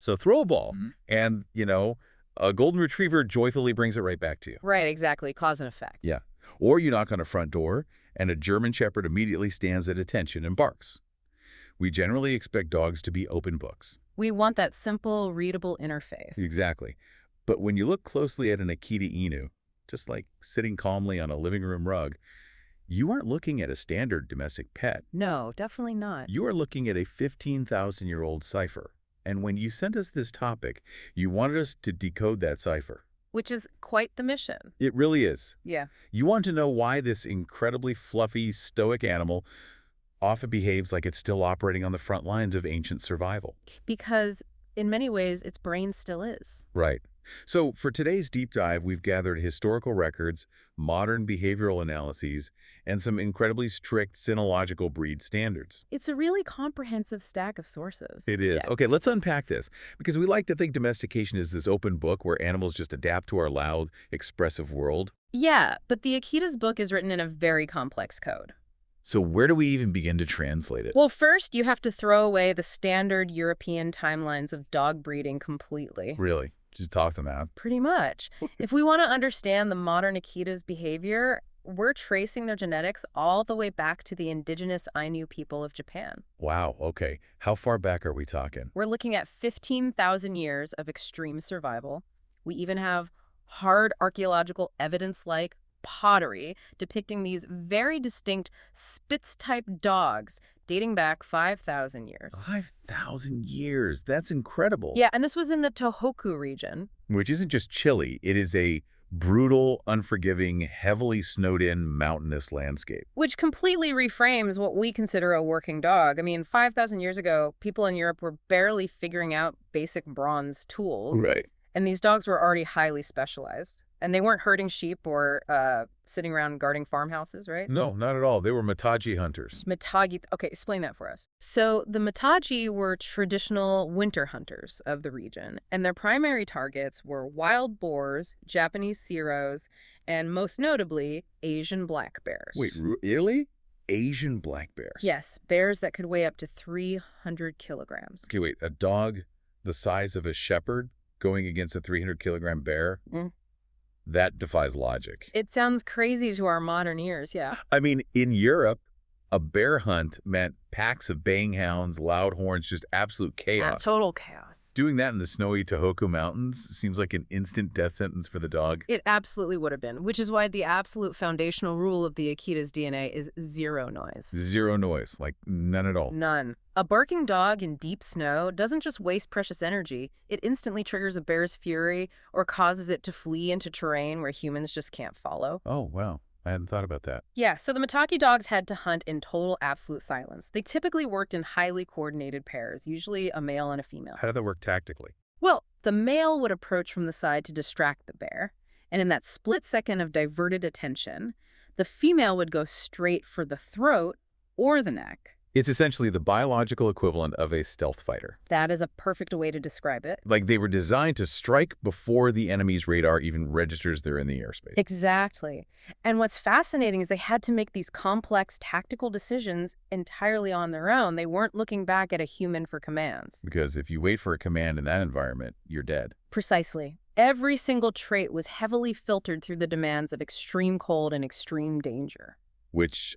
So throw a ball, and, a golden retriever joyfully brings it right back to you. Right, exactly. Cause and effect. Yeah. Or you knock on a front door, and a German Shepherd immediately stands at attention and barks. We generally expect dogs to be open books. We want that simple, readable interface. Exactly. But when you look closely at an Akita Inu, just like sitting calmly on a living room rug, you aren't looking at a standard domestic pet. No, definitely not. You are looking at a 15,000-year-old cipher. And when you sent us this topic, you wanted us to decode that cipher. Which is quite the mission. It really is. Yeah. You want to know why this incredibly fluffy, stoic animal often behaves like it's still operating on the front lines of ancient survival. Because in many ways, its brain still is. Right. So for today's deep dive, we've gathered historical records, modern behavioral analyses, and some incredibly strict sinological breed standards. It's a really comprehensive stack of sources. It is. Yeah. Okay, let's unpack this, because we like to think domestication is this open book where animals just adapt to our loud, expressive world. Yeah, but the Akita's book is written in a very complex code. So where do we even begin to translate it? Well, first, you have to throw away the standard European timelines of dog breeding completely. Really? Just toss them out? Pretty much. If we want to understand the modern Akita's behavior, we're tracing their genetics all the way back to the indigenous Ainu people of Japan. Wow, okay. How far back are we talking? We're looking at 15,000 years of extreme survival. We even have hard archaeological evidence like pottery depicting these very distinct Spitz-type dogs dating back 5,000 years. 5,000 years. That's incredible. Yeah, and this was in the Tohoku region. Which isn't just chilly. It is a brutal, unforgiving, heavily snowed-in mountainous landscape. Which completely reframes what we consider a working dog. I mean, 5,000 years ago, people in Europe were barely figuring out basic bronze tools. Right. And these dogs were already highly specialized. And they weren't herding sheep or sitting around guarding farmhouses, right? No, not at all. They were Mataji hunters. Mataji. Okay, explain that for us. So the Mataji were traditional winter hunters of the region, and their primary targets were wild boars, Japanese seros, and most notably, Asian black bears. Wait, really? Asian black bears? Yes, bears that could weigh up to 300 kilograms. Okay, wait, a dog the size of a shepherd going against a 300-kilogram bear? That defies logic. It sounds crazy to our modern ears, yeah. I mean, in Europe, a bear hunt meant packs of baying hounds, loud horns, just absolute chaos. Total chaos. Doing that in the snowy Tohoku Mountains seems like an instant death sentence for the dog. It absolutely would have been, which is why the absolute foundational rule of the Akita's DNA is zero noise. Zero noise, like none at all. None. A barking dog in deep snow doesn't just waste precious energy, it instantly triggers a bear's fury or causes it to flee into terrain where humans just can't follow. Oh, wow. I hadn't thought about that. Yeah, so the Mataki dogs had to hunt in total absolute silence. They typically worked in highly coordinated pairs, usually a male and a female. How did that work tactically? Well, the male would approach from the side to distract the bear, and in that split second of diverted attention, the female would go straight for the throat or the neck. It's essentially the biological equivalent of a stealth fighter. That is a perfect way to describe it. Like they were designed to strike before the enemy's radar even registers they're in the airspace. Exactly. And what's fascinating is they had to make these complex tactical decisions entirely on their own. They weren't looking back at a human for commands. Because if you wait for a command in that environment, you're dead. Precisely. Every single trait was heavily filtered through the demands of extreme cold and extreme danger. Which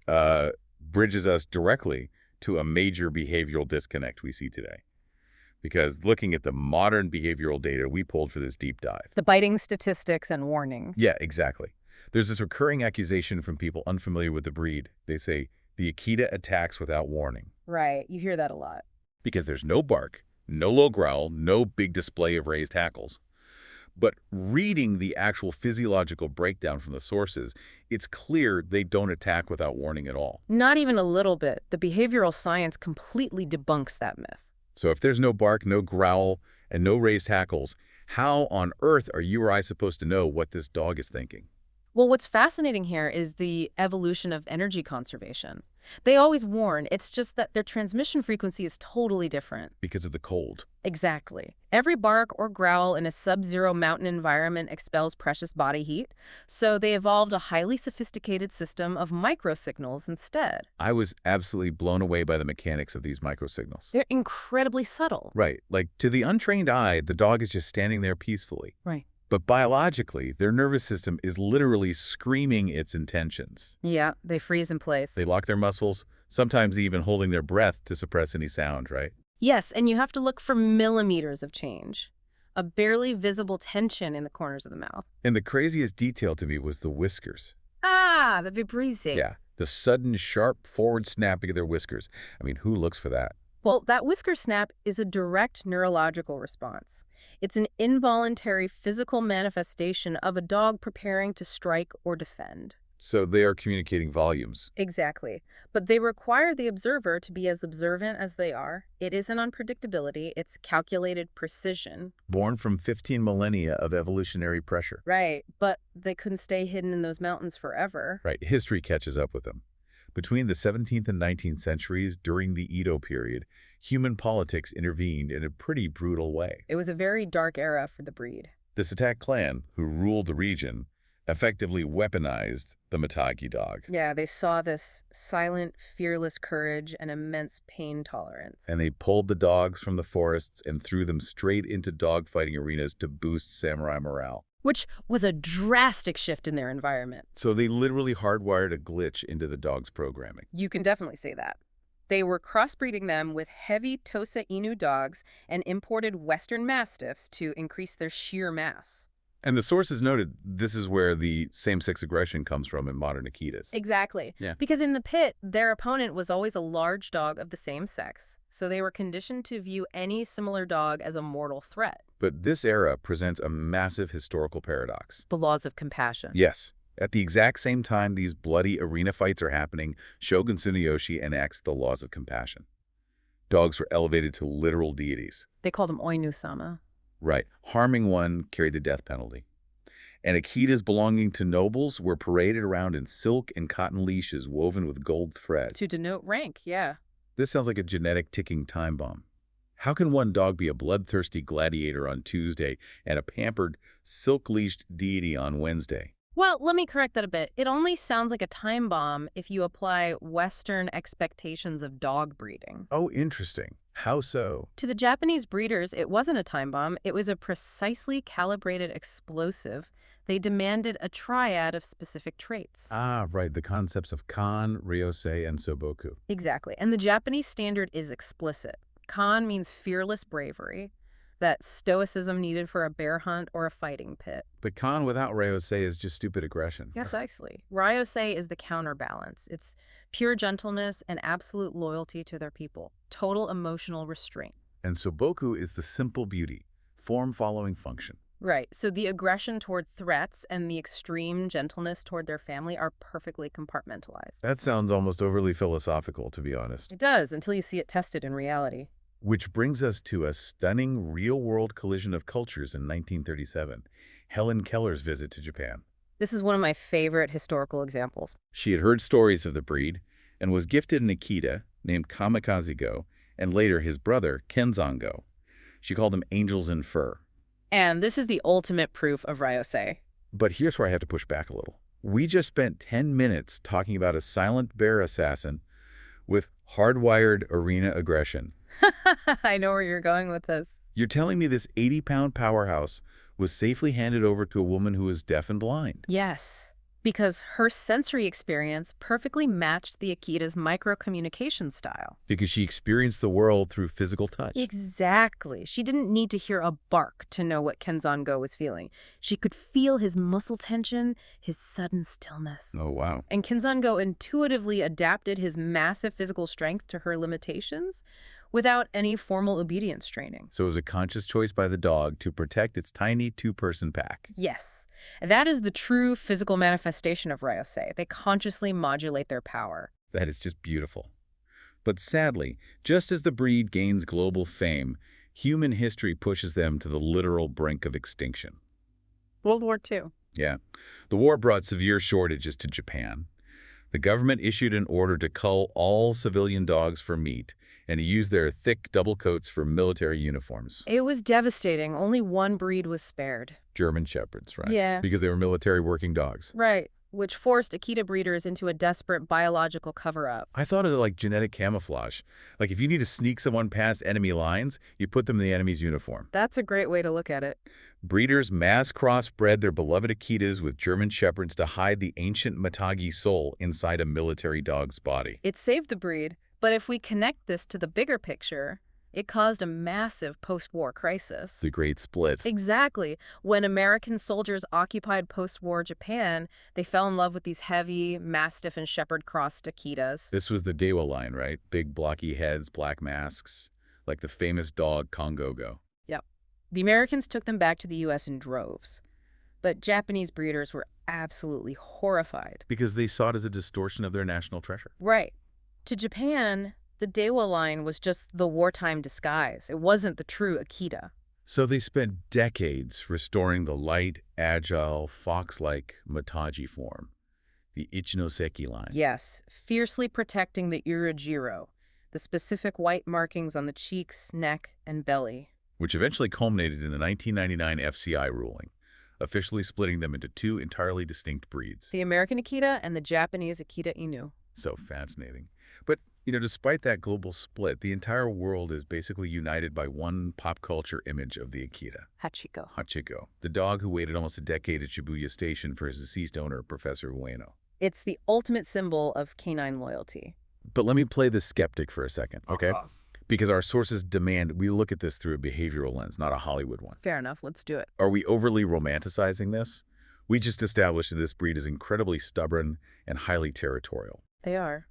bridges us directly to a major behavioral disconnect we see today. Because looking at the modern behavioral data we pulled for this deep dive. The biting statistics and warnings. Yeah, exactly. There's this recurring accusation from people unfamiliar with the breed. They say, the Akita attacks without warning. Right, you hear that a lot. Because there's no bark, no low growl, no big display of raised hackles. But reading the actual physiological breakdown from the sources, it's clear they don't attack without warning at all. Not even a little bit. The behavioral science completely debunks that myth. So if there's no bark, no growl, and no raised hackles, how on earth are you or I supposed to know what this dog is thinking? Well, what's fascinating here is the evolution of energy conservation. They always warn, it's just that their transmission frequency is totally different. Because of the cold. Exactly. Every bark or growl in a sub-zero mountain environment expels precious body heat, so they evolved a highly sophisticated system of microsignals instead. I was absolutely blown away by the mechanics of these microsignals. They're incredibly subtle. Right, like to the untrained eye, the dog is just standing there peacefully. Right. But biologically, their nervous system is literally screaming its intentions. Yeah, they freeze in place. They lock their muscles, sometimes even holding their breath to suppress any sound, right? Yes, and you have to look for millimeters of change. A barely visible tension in the corners of the mouth. And the craziest detail to me was the whiskers. Ah, the vibrising. Yeah, the sudden, sharp forward snapping of their whiskers. I mean, who looks for that? Well, that whisker snap is a direct neurological response. It's an involuntary physical manifestation of a dog preparing to strike or defend. So they are communicating volumes. Exactly. But they require the observer to be as observant as they are. It isn't unpredictability, it's calculated precision. Born from 15 millennia of evolutionary pressure. Right, but they couldn't stay hidden in those mountains forever. Right, history catches up with them. Between the 17th and 19th centuries, during the Edo period, human politics intervened in a pretty brutal way. It was a very dark era for the breed. The Satak clan, who ruled the region, effectively weaponized the Matagi dog. Yeah, they saw this silent, fearless courage and immense pain tolerance. And they pulled the dogs from the forests and threw them straight into dogfighting arenas to boost samurai morale. Which was a drastic shift in their environment. So they literally hardwired a glitch into the dog's programming. You can definitely say that. They were crossbreeding them with heavy Tosa Inu dogs and imported Western Mastiffs to increase their sheer mass. And the sources noted this is where the same-sex aggression comes from in modern Akitas. Exactly. Yeah. Because in the pit, their opponent was always a large dog of the same sex, so they were conditioned to view any similar dog as a mortal threat. But this era presents a massive historical paradox. The laws of compassion. Yes. At the exact same time these bloody arena fights are happening, Shogun Tsuneyoshi enacts the laws of compassion. Dogs were elevated to literal deities. They called them Oinu-sama. Right. Harming one carried the death penalty. And Akitas belonging to nobles were paraded around in silk and cotton leashes woven with gold thread. To denote rank, yeah. This sounds like a genetic ticking time bomb. How can one dog be a bloodthirsty gladiator on Tuesday and a pampered, silk-leashed deity on Wednesday? Well, let me correct that a bit. It only sounds like a time bomb if you apply Western expectations of dog breeding. Oh, interesting. How so? To the Japanese breeders, it wasn't a time bomb. It was a precisely calibrated explosive. They demanded a triad of specific traits. Ah, right. The concepts of kan, ryosei, and soboku. Exactly. And the Japanese standard is explicit. Kan means fearless bravery, that stoicism needed for a bear hunt or a fighting pit. But kan without ryosei is just stupid aggression. Precisely. Ryosei is the counterbalance. It's pure gentleness and absolute loyalty to their people. Total emotional restraint. And soboku is the simple beauty, form following function. Right. So the aggression toward threats and the extreme gentleness toward their family are perfectly compartmentalized. That sounds almost overly philosophical, to be honest. It does, until you see it tested in reality. Which brings us to a stunning real-world collision of cultures in 1937, Helen Keller's visit to Japan. This is one of my favorite historical examples. She had heard stories of the breed and was gifted an Akita named Kamikaze-go and later his brother Kenzan-go. She called them angels in fur. And this is the ultimate proof of ryosei. But here's where I have to push back a little. We just spent 10 minutes talking about a silent bear assassin with hardwired arena aggression. I know where you're going with this. You're telling me this 80-pound powerhouse was safely handed over to a woman who is deaf and blind? Yes, because her sensory experience perfectly matched the Akita's micro-communication style. Because she experienced the world through physical touch. Exactly. She didn't need to hear a bark to know what Kenzan-go was feeling. She could feel his muscle tension, his sudden stillness. Oh, wow. And Kenzan-go intuitively adapted his massive physical strength to her limitations without any formal obedience training. So it was a conscious choice by the dog to protect its tiny two-person pack. Yes. That is the true physical manifestation of ryosei. They consciously modulate their power. That is just beautiful. But sadly, just as the breed gains global fame, human history pushes them to the literal brink of extinction. World War II. Yeah. The war brought severe shortages to Japan. The government issued an order to cull all civilian dogs for meat and to use their thick double coats for military uniforms. It was devastating. Only one breed was spared. German Shepherds, right? Yeah. Because they were military working dogs. Right, which forced Akita breeders into a desperate biological cover-up. I thought of it like genetic camouflage. Like if you need to sneak someone past enemy lines, you put them in the enemy's uniform. That's a great way to look at it. Breeders mass crossbred their beloved Akitas with German Shepherds to hide the ancient Matagi soul inside a military dog's body. It saved the breed, but if we connect this to the bigger picture, it caused a massive post-war crisis. The Great Split. Exactly. When American soldiers occupied post-war Japan, they fell in love with these heavy, Mastiff and Shepherd-crossed Akitas. This was the Dewa line, right? Big blocky heads, black masks, like the famous dog Kongogo. Yep. The Americans took them back to the U.S. in droves, but Japanese breeders were absolutely horrified. Because they saw it as a distortion of their national treasure. Right. To Japan, the Dewa line was just the wartime disguise. It wasn't the true Akita. So they spent decades restoring the light, agile, fox-like Mataji form, the Ichinoseki line. Yes, fiercely protecting the Urajiro, the specific white markings on the cheeks, neck, and belly. Which eventually culminated in the 1999 FCI ruling, officially splitting them into two entirely distinct breeds. The American Akita and the Japanese Akita Inu. So fascinating. But, despite that global split, the entire world is basically united by one pop culture image of the Akita. Hachiko, the dog who waited almost a decade at Shibuya Station for his deceased owner, Professor Ueno. It's the ultimate symbol of canine loyalty. But let me play the skeptic for a second, okay? Because our sources demand we look at this through a behavioral lens, not a Hollywood one. Fair enough, let's do it. Are we overly romanticizing this? We just established that this breed is incredibly stubborn and highly territorial. They are.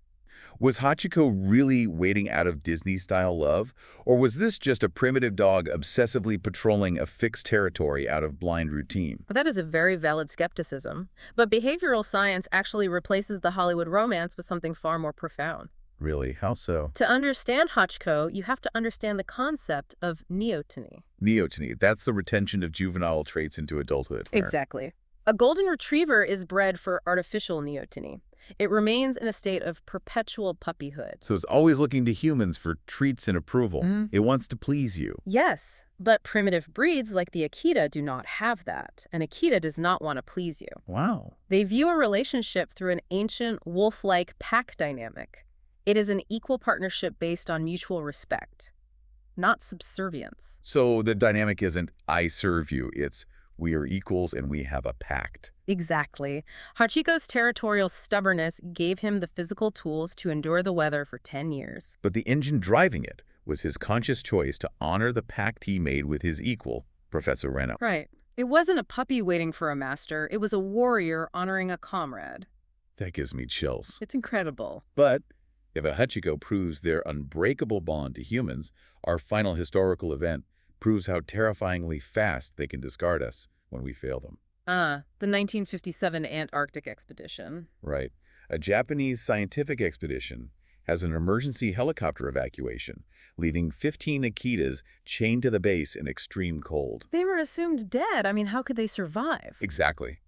Was Hachiko really waiting out of Disney-style love? Or was this just a primitive dog obsessively patrolling a fixed territory out of blind routine? Well, that is a very valid skepticism. But behavioral science actually replaces the Hollywood romance with something far more profound. Really? How so? To understand Hachiko, you have to understand the concept of neoteny. Neoteny, that's the retention of juvenile traits into adulthood. Exactly. A golden retriever is bred for artificial neoteny. It remains in a state of perpetual puppyhood. So it's always looking to humans for treats and approval. It wants to please you. Yes, but primitive breeds like the Akita do not have that. An Akita does not want to please you. Wow. They view a relationship through an ancient wolf-like pack dynamic. It is an equal partnership based on mutual respect, not subservience. So the dynamic isn't I serve you, it's we are equals and we have a pact. Exactly. Hachiko's territorial stubbornness gave him the physical tools to endure the weather for 10 years. But the engine driving it was his conscious choice to honor the pact he made with his equal, Professor Ueno. Right. It wasn't a puppy waiting for a master. It was a warrior honoring a comrade. That gives me chills. It's incredible. But if a Hachiko proves their unbreakable bond to humans, our final historical event proves how terrifyingly fast they can discard us when we fail them. The 1957 Antarctic expedition. Right. A Japanese scientific expedition has an emergency helicopter evacuation, leaving 15 Akitas chained to the base in extreme cold. They were assumed dead. I mean, how could they survive? Exactly.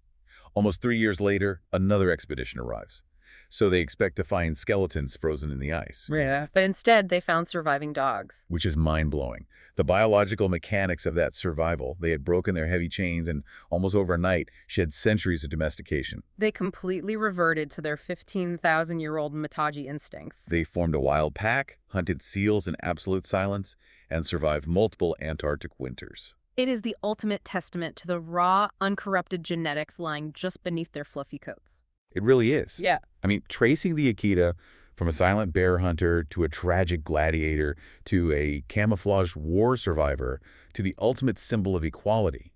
Almost 3 years later, another expedition arrives. So they expect to find skeletons frozen in the ice. Yeah. But instead, they found surviving dogs. Which is mind-blowing. The biological mechanics of that survival, they had broken their heavy chains and almost overnight shed centuries of domestication. They completely reverted to their 15,000-year-old Mataji instincts. They formed a wild pack, hunted seals in absolute silence, and survived multiple Antarctic winters. It is the ultimate testament to the raw, uncorrupted genetics lying just beneath their fluffy coats. It really is. Yeah. I mean, tracing the Akita from a silent bear hunter to a tragic gladiator to a camouflaged war survivor to the ultimate symbol of equality.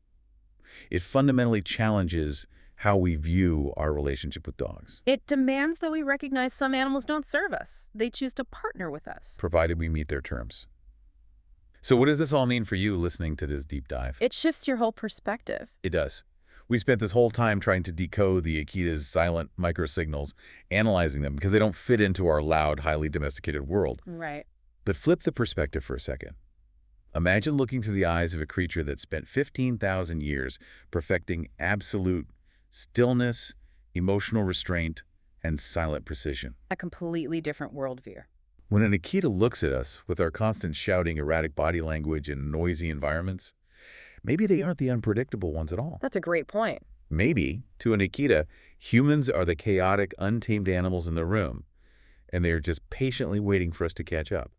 It fundamentally challenges how we view our relationship with dogs. It demands that we recognize some animals don't serve us. They choose to partner with us. Provided we meet their terms. So what does this all mean for you listening to this deep dive? It shifts your whole perspective. It does. We spent this whole time trying to decode the Akita's silent microsignals, analyzing them because they don't fit into our loud, highly domesticated world. Right. But flip the perspective for a second. Imagine looking through the eyes of a creature that spent 15,000 years perfecting absolute stillness, emotional restraint, and silent precision. A completely different worldview. When an Akita looks at us with our constant shouting, erratic body language, and noisy environments, maybe they aren't the unpredictable ones at all. That's a great point. Maybe, to an Akita, humans are the chaotic, untamed animals in the room, and they are just patiently waiting for us to catch up.